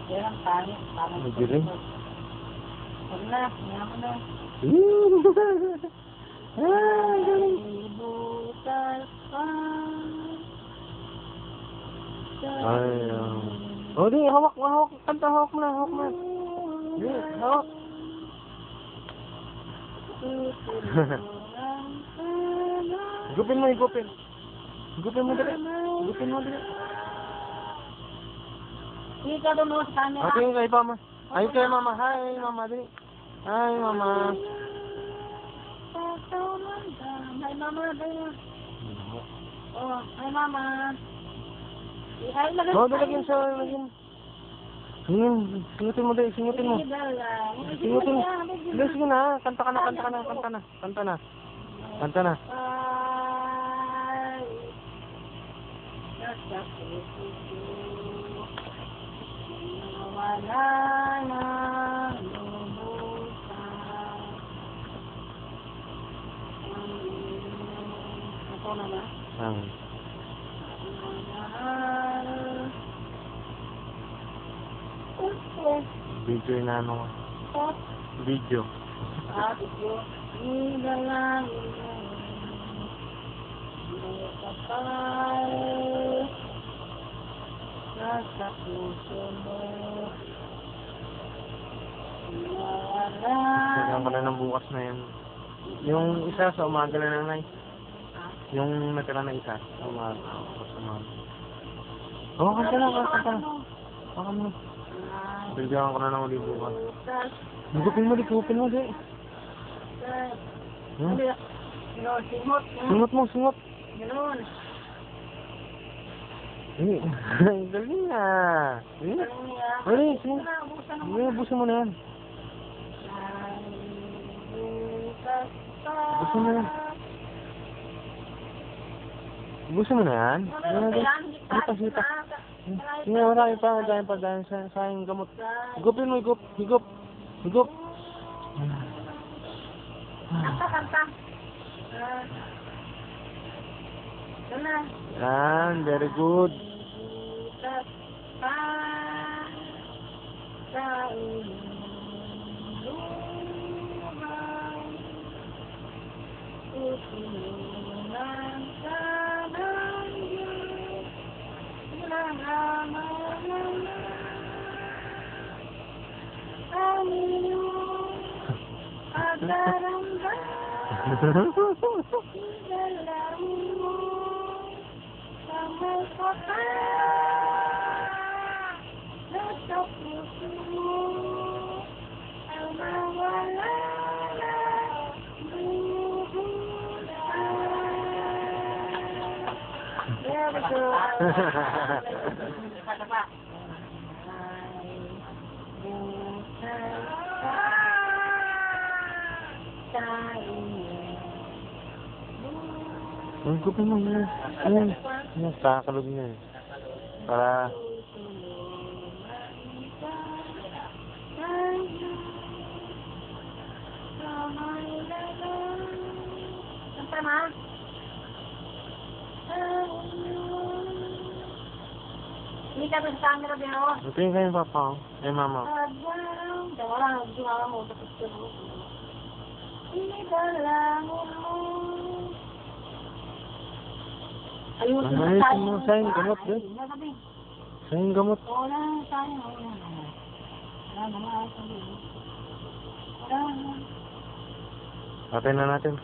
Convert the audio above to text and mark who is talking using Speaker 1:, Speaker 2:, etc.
Speaker 1: Yan ang pangit.
Speaker 2: Magaling.
Speaker 1: Huwag na, yaman na.
Speaker 2: Galing.
Speaker 1: Butas pa.
Speaker 2: Ay, oh, di, hawak. Kanta, hawak mo na. Di, hawak. Higupin mo. Higupin mo dali.
Speaker 1: Hindi ka doon sa camera.
Speaker 2: Okay, kay mama. Ay, kay mama. Hi, mama, dali. Hi, mama.
Speaker 1: Hi, mama. Oh, hi, mama. Hi, lagay.
Speaker 2: Oh, lagyan. Singutin mo dali, singutin mo. Sige na, kanta na.
Speaker 1: Nasa puso ko, wala nang lumusan. Ako na ba?
Speaker 2: Video yung ano nga. Video.
Speaker 1: Video. Ilalangin mo. May kapal. Nasa puso mo. Wala.
Speaker 2: Kailangan ko na ng bukas na yan. Yung isa sa umaga na nanay. Yung natira na isa sa umaga. Oo, kanta na. Baka mo. Bigyan ko na ng uli bukas. Higupin mo, di. Singot.
Speaker 1: Ganun.
Speaker 2: Galing na. Singot. Busin mo na yan. Busin mo na yan. Sita. Sige, marami pa dahil sa yung gamot. Higupin mo, higup.
Speaker 1: Kanta.
Speaker 2: Yan, very good. Higupin mo yan. Yan, kakalog niya eh. Para...
Speaker 1: Siyempre, ma. Hindi ka sa camera, biro.
Speaker 2: Ito yung kayo, papa. Ay, mama.
Speaker 1: Wala, ginawa mo. Idalangin mo. Ayusin mo tayo.
Speaker 2: Sayang gamot, din. Sayang gamot.
Speaker 1: Wala tayo. Wala naman.
Speaker 2: Patay na natin.